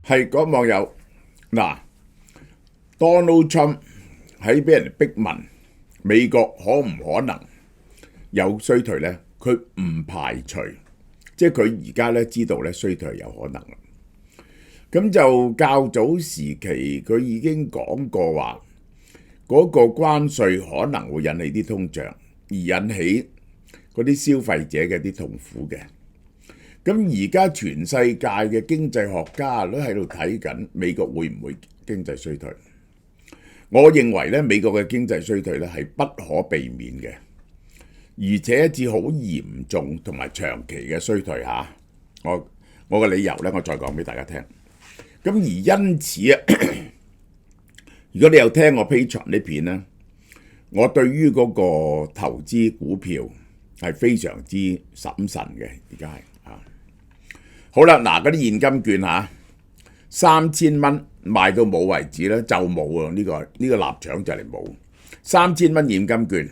係嗰網友嗱，Donald Trump 喺俾人逼問美國可唔可能有衰退呢？佢唔排除，即係佢而家咧知道咧衰退係有可能。咁就較早時期佢已經講過話，嗰個關稅可能會引起啲通脹，而引起嗰啲消費者嘅啲痛苦嘅。咁而家全世界嘅經濟學家都喺度睇緊美國會唔會經濟衰退。我認為咧美國嘅經濟衰退咧係不可避免嘅，而且一次好嚴重同埋長期嘅衰退嚇。我嘅理由咧，我再講俾大家聽。咁而因此啊，如果你有聽我 Patreon 呢片咧，我對於嗰個投資股票係非常之審慎嘅，而家係。好啦，嗱嗰啲現金券嚇，3000蚊賣到冇為止咧，就冇啊！呢個臘腸就嚟冇，3000蚊現金券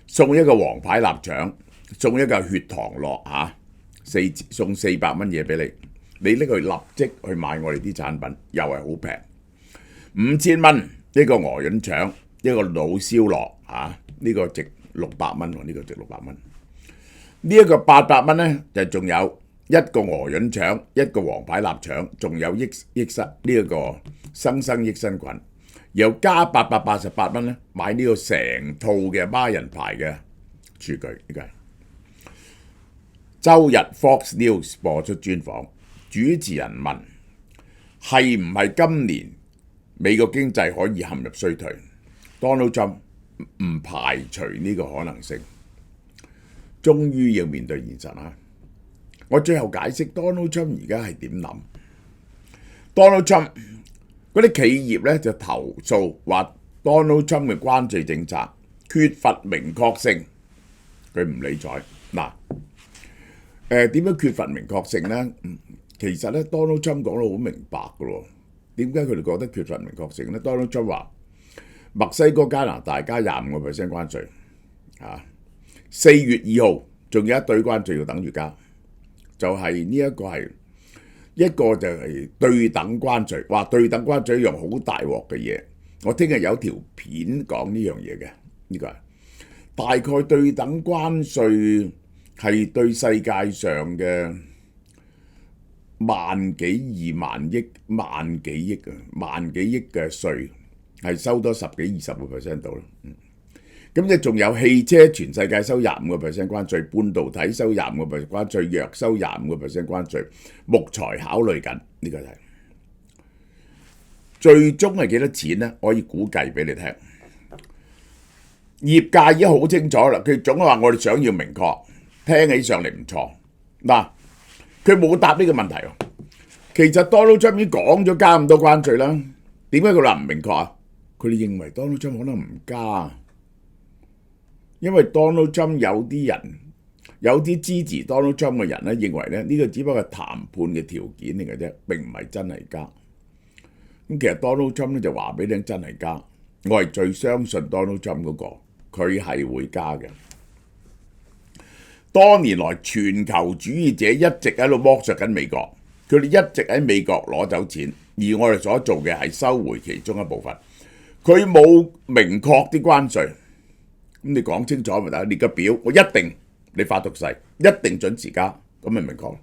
送一個黃牌臘腸，送一個血糖樂嚇，送400蚊嘢俾你，你拎去立即去買我哋啲產品，又係好平。5000蚊一個鵝潤腸，一個老燒樂嚇，呢個值600蚊喎，呢個值600蚊。呢一個800蚊咧就仲有。一個鵝潤腸，一個黃牌臘腸，仲有益生呢一個生益生菌，又加888蚊咧買呢個成套嘅孖人牌嘅廚具。呢個係周日 Fox News 播出專訪，主持人問係唔係今年美國經濟可以陷入衰退 ？Donald Trump 唔排除呢個可能性，終於要面對現實啦。我最後解釋 Donald Trump 而家係點諗。Donald Trump 嗰啲企業咧就投訴話 Donald Trump 嘅關稅政策缺乏明確性，佢唔理睬。嗱，點樣缺乏明確性咧？其實咧 Donald Trump 講得好明白㗎喎。點解佢哋覺得缺乏明確性咧 ？Donald Trump 話墨西哥、加拿大加25%關稅，4月2號仲有一堆關稅要等住加。就係呢一個係一個就係對等關稅，話對等關稅一樣好大鑊嘅嘢。我聽日有條片講呢樣嘢嘅，呢個係大概對等關稅係對世界上嘅萬幾億嘅稅係收多10幾20%到啦。咁即仲有汽車，全世界收25%關稅，半導體收25%關稅，藥收25%關稅，木材考慮緊，呢個係最終係幾多錢呢？可以估計俾你聽。業界已經好清楚啦，佢總係話我哋想要明確，聽起上嚟唔錯。嗱，佢冇答呢個問題喎。其實 Donald Trump 已經講咗加咁多關稅啦，點解佢話唔明確啊？佢哋認為 Donald Trump 可能唔加。因為 Donald Trump 有啲支持 Donald Trump 嘅人咧，認為咧呢個只不過係談判嘅條件嚟嘅啫，並唔係真係加。咁其實 Donald Trump 咧就話俾你聽真係加，我係最相信 Donald Trump 嗰個，佢係會加嘅。多年來全球主義者一直喺度剝削緊美國，佢哋一直喺美國攞走錢，而我哋所做嘅係收回其中一部分。佢冇明確啲關稅。咁你講清楚咪得？列個表，我一定你發毒誓，一定準時加，咁咪明確。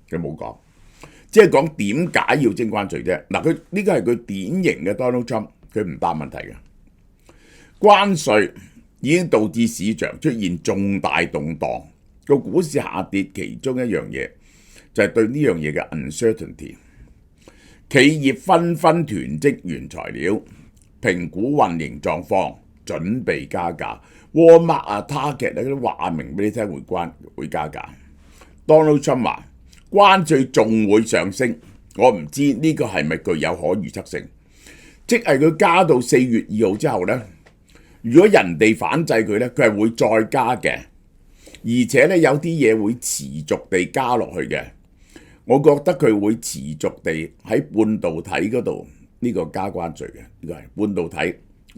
佢冇講，即係講點解要徵關稅啫。嗱，佢呢個係佢典型嘅 Donald Trump，佢唔答問題嘅。關稅已經導致市場出現重大動盪，個股市下跌，其中一樣嘢就係對呢樣嘢嘅 uncertainty。企業紛紛囤積原材料，評估運營狀況，準備加價。Walmart 啊 Target 咧都話明俾你聽會加價。Donald Trump 話關稅仲會上升，我唔知呢個係咪具有可預測性，即係佢加到4月2號之後咧，如果人哋反制佢咧，佢係會再加嘅，而且咧有啲嘢會持續地加落去嘅。我覺得佢會持續地喺半導體嗰度呢個加關稅嘅，呢個係半導體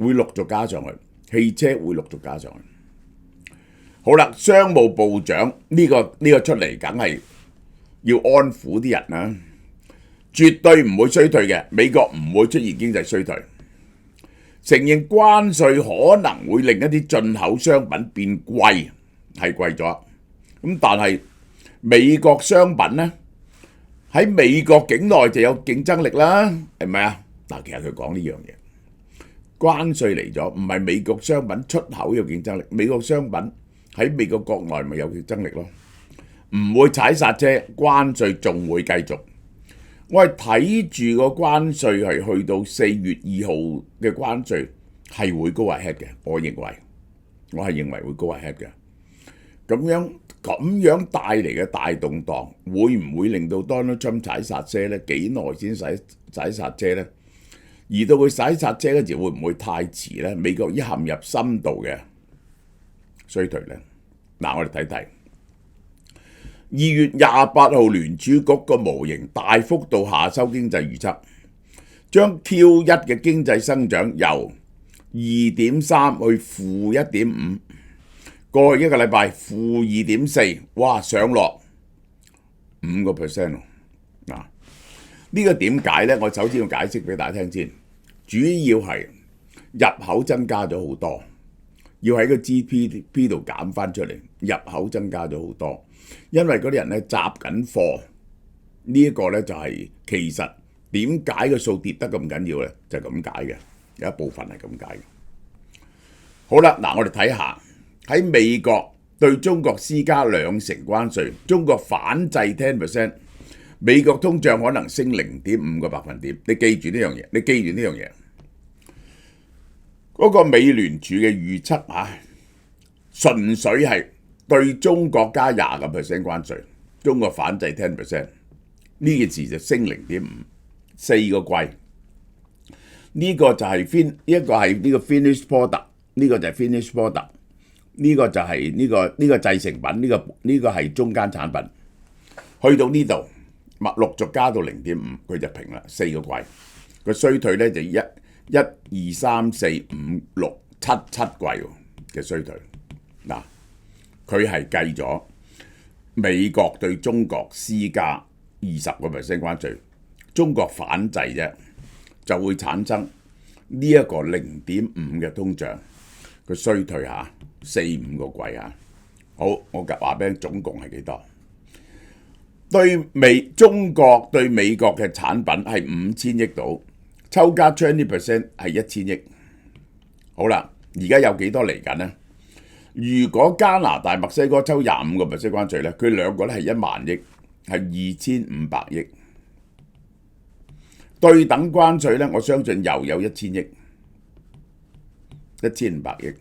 會陸續加上去。汽車會陸續加上去。好啦，商務部長呢個出嚟梗係要安撫啲人啦。絕對唔會衰退嘅，美國唔會出現經濟衰退。承認關稅可能會令一啲進口商品變貴，係貴咗。咁但係美國商品呢，喺美國境內就有競爭力啦，係咪啊？嗱，其實佢講呢樣嘢，關稅嚟咗，唔係美國商品出口有競爭力，美國商品喺美國國內咪有競爭力咯，唔會踩剎車，關稅仲會繼續。我係睇住個關稅係去到4月2號嘅關稅係會高 ahead 嘅，我係認為會高 ahead 嘅。咁樣帶嚟嘅大動盪，會唔會令到 Donald Trump 踩剎車呢？幾耐先踩剎車呢？而到佢踩剎車嗰時，會唔會太遲呢？美國已陷入深度嘅衰退呢？嗱，我哋睇睇。2月28號聯儲局個模型大幅度下修經濟預測，將 Q1 嘅經濟增長由2.3去-1.5，過去一個禮拜-2.4，哇，上落5%喎。嗱，呢個點解呢？我首先要解釋俾大家聽先，主要係入口增加咗好多，要喺個 GDP 度減翻出嚟，入口增加咗好多。因為嗰啲人咧集緊貨，呢一個咧就係其實點解個數跌得咁緊要咧？就係咁解嘅，有一部分係咁解嘅。好啦，嗱，我哋睇下喺美國對中國施加2%關稅，中國反制 10%， 美國通脹可能升0.5個百分點。你記住呢樣嘢，嗰個美聯儲嘅預測啊，純粹係對中國加20% 關稅，中國反制 10%， 呢件事就升0.5， 4個季。呢個就係呢個係呢個 finished product， 呢個就係 finished product， 呢個就係呢個製成品，呢個係中間產品。去到呢度，陸續加到0.5，佢就平啦，4個季。個衰退咧就1、2、3、4、5、6、7季嘅衰退。嗱，佢係計咗美國對中國施加20% 關稅，中國反制啫，就會產生呢一個0.5嘅通脹，佢衰退下4、5個季啊。好，我話俾你總共係幾多？中國對美國嘅產品係5000億度，抽加 20% 係1000億。好啦，而家有幾多嚟緊呢？如果加拿大、墨西哥抽25% 關稅咧，佢兩個咧係1萬億，係2500億。對等關稅咧，我相信又有1000億，1500億。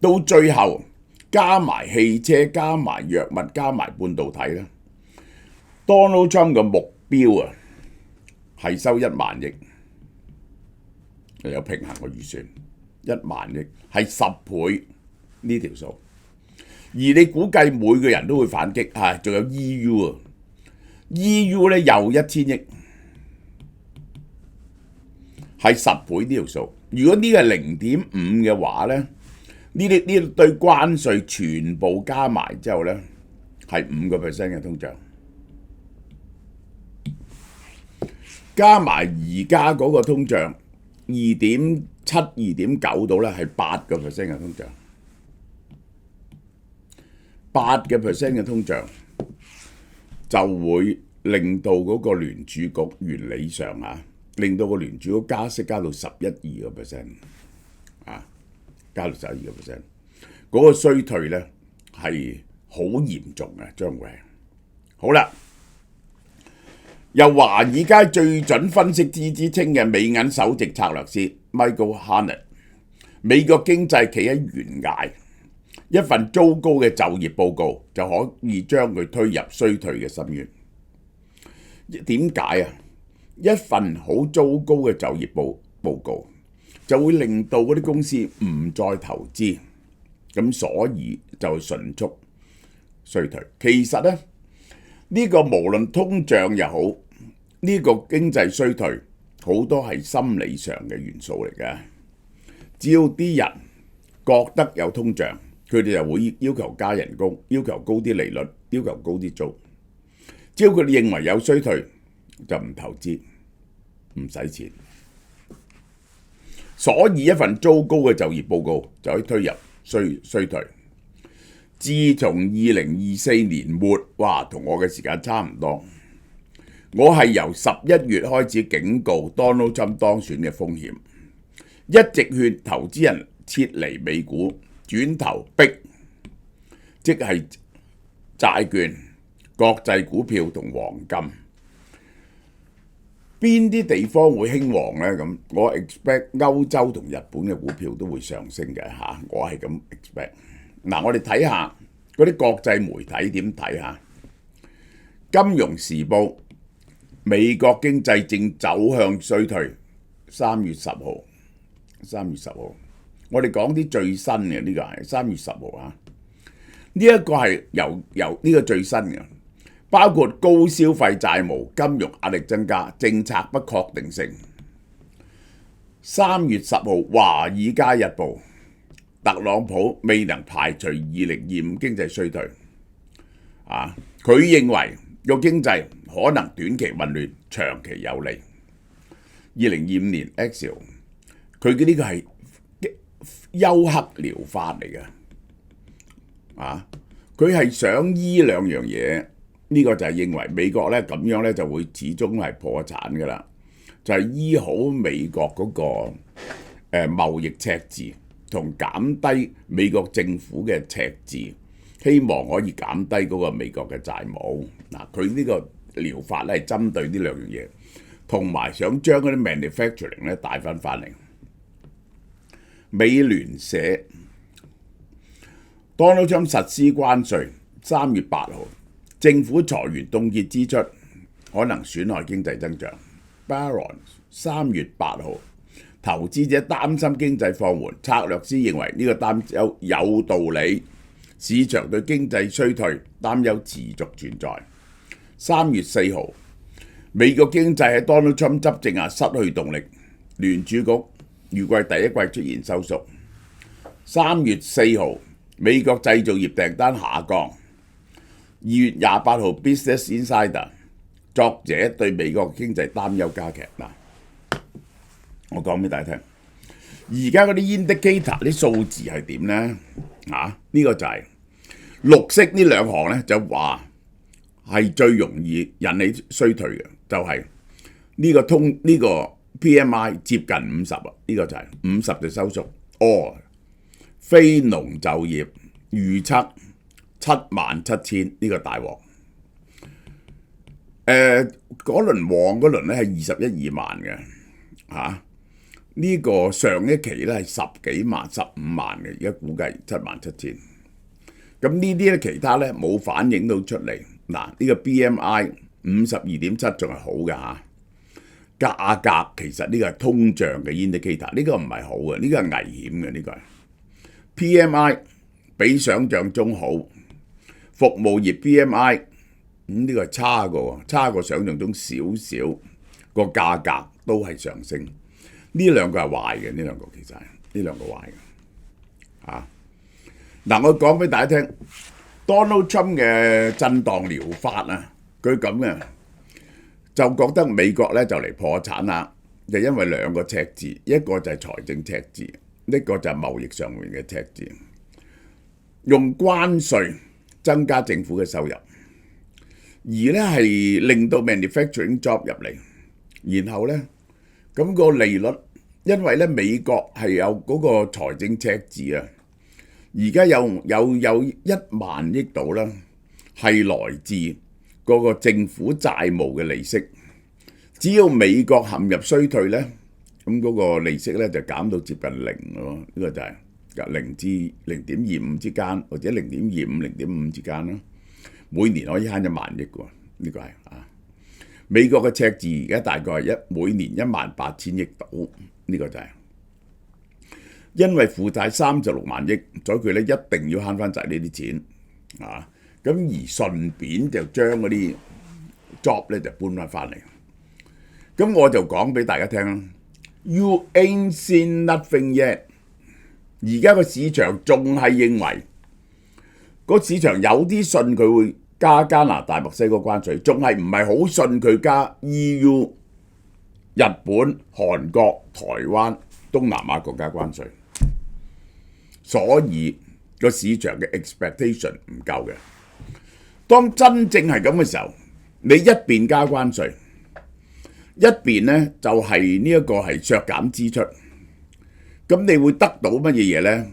到最後加埋汽車、加埋藥物、加埋半導體咧 ，Donald Trump 嘅目標啊係收1萬億，又有平衡嘅預算。1萬億係10倍呢條數，而你估計每個人都會反擊嚇，仲有 EU 啊，EU 咧又1000億，係10倍呢條數。如果呢個係0.5嘅話咧，呢對關稅全部加埋之後咧，係5% 嘅通脹，加埋而家嗰個通脹2.7、2.9度咧，係8% 嘅通脹，8% 嘅通脹就會令到嗰個聯儲局原理上令到個聯儲局加息加到11-12%加到12%，嗰個衰退咧係好嚴重嘅，將會係好啦。由華爾街最準分析師之稱嘅美銀首席策略師 Michael Hartnett， 美國經濟企喺懸崖，一份糟糕嘅就業報告就可以將佢推入衰退嘅深淵。點解啊？一份好糟糕嘅就業報告就會令到嗰啲公司唔再投資，咁所以就迅速衰退。其實咧，呢個無論通脹又好，呢個經濟衰退好多係心理上嘅元素嚟嘅。只要啲人覺得有通脹，佢哋就會要求加人工，要求高啲利率，要求高啲租。只要佢哋認為有衰退，就唔投資，唔使錢。所以一份糟糕嘅就業報告就可以推入衰退。自從2024年末，哇，同我嘅時間差唔多，我係由11月開始警告 Donald Trump 當選嘅風險，一直勸投資人撤離美股，轉投BRIC，即係債券、國際股票同黃金。邊啲地方會興旺呢？咁我 expect 歐洲同日本嘅股票都會上升嘅嚇，我係咁 expect。嗱，我哋睇下嗰啲國際媒體點睇下。金融時報，美國經濟正走向衰退。3月10號，我哋講啲最新嘅，呢個係3月10號啊。呢一個係由呢個最新嘅。包括高消費債務、金融壓力增加、政策不確定性。3月10號，《華爾街日報》，特朗普未能排除2025經濟衰退。佢認為個經濟可能短期混亂，長期有利。2025年 Excel， 佢嘅呢個係休克療法嚟嘅。佢係想醫兩樣嘢。呢個就係認為美國咧咁樣咧就會始終係破產㗎啦，就係醫好美國嗰個貿易赤字，同減低美國政府嘅赤字，希望可以減低嗰個美國嘅債務。嗱，佢呢個療法咧係針對呢兩樣嘢，同埋想將嗰啲 manufacturing 咧帶翻嚟。美聯社 Donald Trump 實施關稅，3月8號。政府裁員凍結支出，可能損害經濟增長。Barron 3月8號，投資者擔心經濟放緩，策略師認為呢個擔憂有道理，市場對經濟衰退擔憂持續存在。3月4號，美國經濟喺 Donald Trump 執政下失去動力，聯儲局預計第一季出現收縮。3月4號，美國製造業訂單下降。2月28號 Business Insider 作者對美國經濟擔憂加劇。嗱，我講俾大家聽，而家嗰啲 indicator 啲數字係點呢？呢個就係綠色呢兩行咧，就話係最容易引起衰退嘅，就係呢個 PMI 接近50啊，呢個就係50就收縮。非農就業預測77000，呢個大鑊。嗰輪旺嗰輪咧係21-22萬嘅，呢個上一期咧係10幾萬、15萬嘅，而家估計77000。咁呢啲咧其他咧冇反映到出嚟。嗱，呢個 BMI 52.7仲係好嘅嚇。價格其實呢個係通脹嘅 indicator，呢個唔係好嘅，呢個係危險嘅，呢個係 PMI 比想象中好。服務業 PMI 呢個係差過想象中少少，個價格都係上升。呢兩個係壞嘅，呢兩個其實係呢兩個壞嘅。嗱，我講俾大家聽 ，Donald Trump 嘅震盪療法啊，佢咁嘅就覺得美國咧就嚟破產啦，就因為兩個赤字，一個就係財政赤字，一個就係貿易上面嘅赤字，用關稅增加政府嘅收入，而咧係令到 manufacturing job 入嚟，然後咧咁個利率，因為咧美國係有嗰個財政赤字啊，而家有1萬億度啦，係來自嗰個政府債務嘅利息。只要美國陷入衰退咧，咁嗰個利息咧就減到接近0咯，呢個就係0至0.25之間，或者0.25、0.5之間啦。每年可以慳1萬億喎，呢個係美國嘅赤字而家大概係每年18000億度，呢個就係因為負債36萬億，所以佢咧一定要慳翻晒呢啲錢咁而順便就將嗰啲 job 咧就搬翻嚟。咁我就講俾大家聽啦 ，You ain't seen nothing yet。而家個市場仲係認為，個市場有啲信佢會加加拿大、墨西哥關稅，仲係唔係好信佢加 EU、日本、韓國、台灣、東南亞國家關稅，所以個市場嘅 expectation 唔夠嘅。當真正係咁嘅時候，你一邊加關稅，一邊呢就係呢一個係削減支出，咁你會得到乜嘢嘢呢？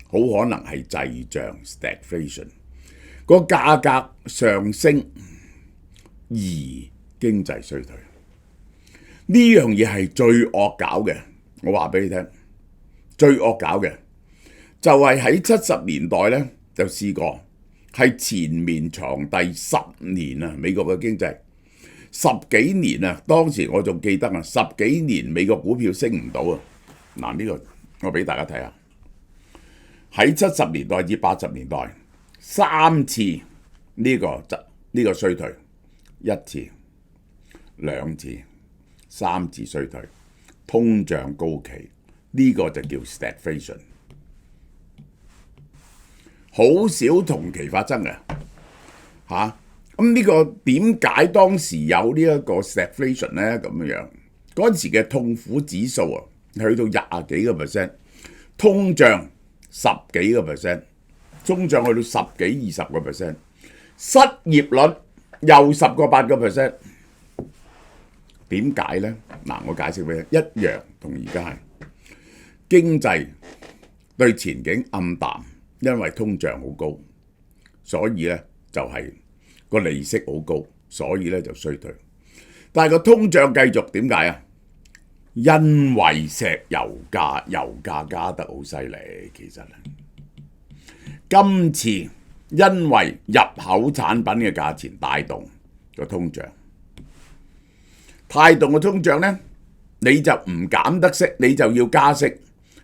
好可能係滯脹 stagflation， 個價格上升而經濟衰退。呢樣嘢係最惡搞嘅，我話俾你聽，最惡搞嘅就係喺70年代呢就試過，係前面長第10年啊，美國嘅經濟10幾年啊，當時我仲記得啊，10幾年美國股票升唔到啊。嗱，呢個我俾大家睇下，喺70年代至80年代3次呢個衰退，1次、2次、3次衰退，通脹高企，呢個就叫 stagflation， 好少同期發生嘅嚇。咁呢個點解當時有呢一個 stagflation 呢？咁樣嗰陣時嘅痛苦指數啊，去到20幾個 percent， 通脹10幾個 percent， 通脹去到10幾20個 percent， 失業率又10個8個 percent。點解呢？嗱，我解釋俾你，一樣同而家係經濟對前景暗淡，因為通脹好高，所以呢就係個利息好高，所以呢就衰退。但係個通脹繼續，點解啊？因為石油價加得好犀利，其實今次因為入口產品嘅價錢帶動個通脹。帶動嘅通脹呢，你就唔減得息，你就要加息，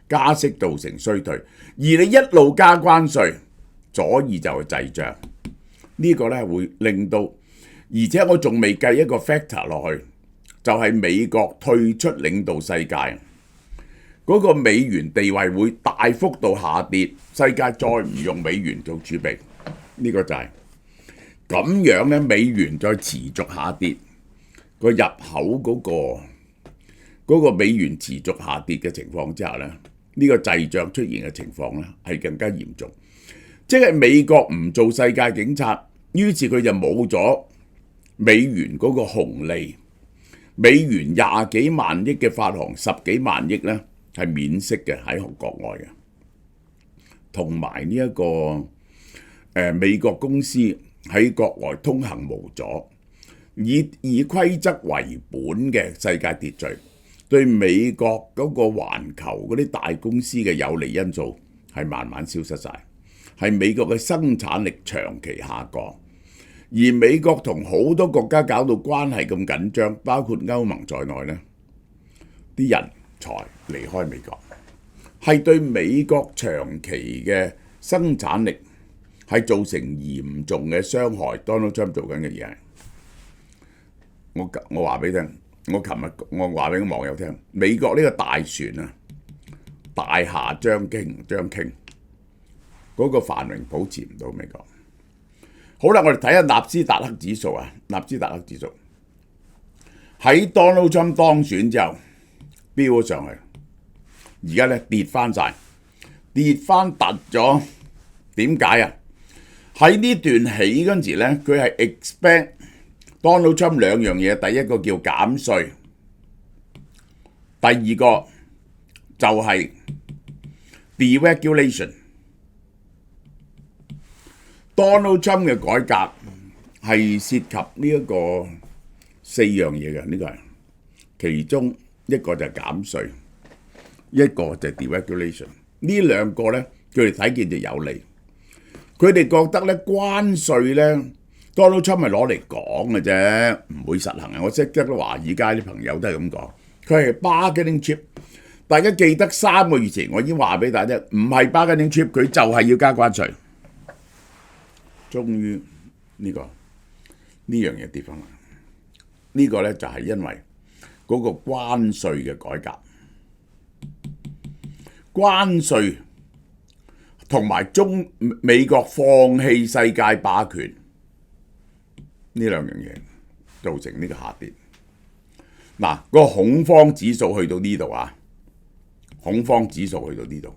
加息造成衰退，而你一路加關稅，所以就係滯脹。呢個呢會令到，而且我仲未計一個 factor 落去，就係美國退出領導世界，嗰個美元地位會大幅度下跌，世界再唔用美元做儲備，呢個就係咁樣呢，美元再持續下跌。個入口嗰個美元持續下跌嘅情況之下呢，呢個滯脹出現嘅情況呢係更加嚴重。即係美國唔做世界警察，於是佢就冇咗美元嗰個紅利，美元20幾萬億嘅發行10幾萬億呢係免息嘅喺國外嘅，同埋呢一個美國公司喺國外通行無阻。以規則為本嘅世界秩序，對美國嗰個環球嗰啲大公司嘅有利因素係慢慢消失晒，係美國嘅生產力長期下降，而美國同好多國家搞到關係咁緊張，包括歐盟在內呢，啲人才離開美國，係對美國長期嘅生產力係造成嚴重嘅傷害。Donald Trump 做緊嘅嘢係。我話俾你聽，我琴日我話俾網友聽，美國呢個大船啊，大廈將傾，嗰個繁榮保持唔到美國。好啦，我哋睇下納斯達克指數啊，納斯達克指數喺 Donald Trump 當選之後飆咗上去，而家咧跌翻晒，跌翻突咗。點解啊？喺呢段起嗰陣時咧，佢係 expect Donald Trump 兩樣嘢，第一個叫減稅，第二個就係 deregulation。Donald Trump 嘅改革係涉及呢一個4樣嘢嘅，呢個係其中一個就係減稅，一個就係 deregulation。呢兩個咧，佢哋睇見就有利，佢哋覺得咧關稅咧。Donald Trump 係攞嚟講嘅啫，唔會實行嘅。我識得華爾街啲朋友都係咁講，佢係 bargaining chip。大家記得3個月前我已經話俾大家聽，唔係 bargaining chip，佢就係要加關稅。終於呢樣嘢跌翻嚟，呢個咧就係因為嗰個關稅嘅改革，關稅同埋美國放棄世界霸權。呢兩樣嘢造成呢個下跌。嗱，個恐慌指數去到呢度啊，恐慌指數去到呢度，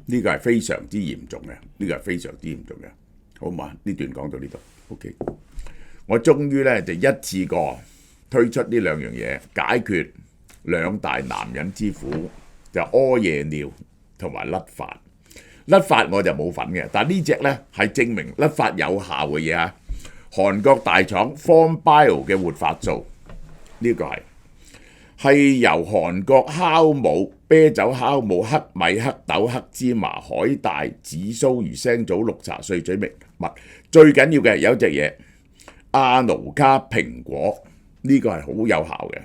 呢個係非常之嚴重嘅，呢個係非常之嚴重嘅。好嘛，呢段講到呢度 ，OK。我終於咧就一次過推出呢兩樣嘢，解決兩大男人之苦，就屙夜尿同埋甩髮。甩髮我就冇份嘅，但係呢隻咧係證明甩髮有效嘅嘢啊！韓國大廠 Form Bio 嘅活髮素，呢個係由韓國酵母、啤酒酵母、黑米、黑豆、黑芝麻、海帶、紫蘇、魚腥藻、綠茶、碎嘴蜜，最緊要嘅有隻嘢阿努卡蘋果，呢個係好有效嘅。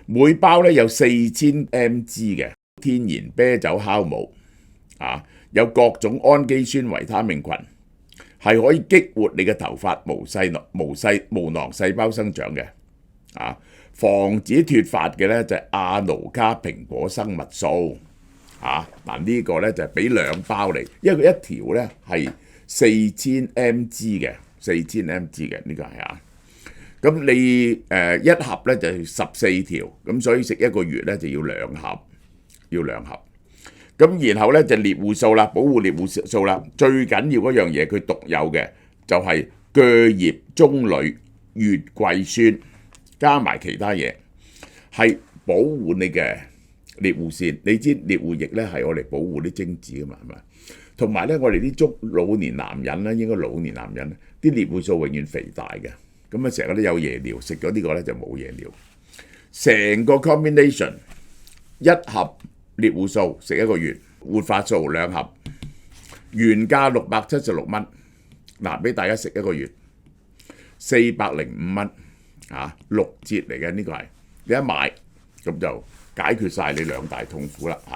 每包咧有4000 mg 嘅天然啤酒酵母啊，有各種氨基酸、維他命群，係可以激活你嘅頭髮毛囊細胞生長嘅啊。防止脫髮嘅咧就係阿努卡蘋果生物素啊。嗱，呢個咧就係俾2包嚟，因為佢一條咧係4000 mg 嘅，4000 mg 嘅呢個係啊。咁你一盒咧就14條，咁所以食一個月咧就要2盒，咁然後咧就獵戶素啦，保護獵戶素啦。最緊要嗰樣嘢佢獨有嘅就係鋸葉棕櫚月桂酸，加埋其他嘢係保護你嘅獵戶線。你知獵戶液咧係我哋保護啲精子噶嘛，係咪？同埋咧，我哋啲老年男人咧，應該老年男人啲獵戶素永遠肥大嘅。咁啊，成日都有夜尿，食咗呢個咧就冇夜尿。成個 combination 一盒獵戶素食一個月，活髮素2盒，原價676蚊，嗱俾大家食一個月405蚊啊，6折嚟嘅呢個係，你一買咁就解決晒你2大痛苦啦嚇。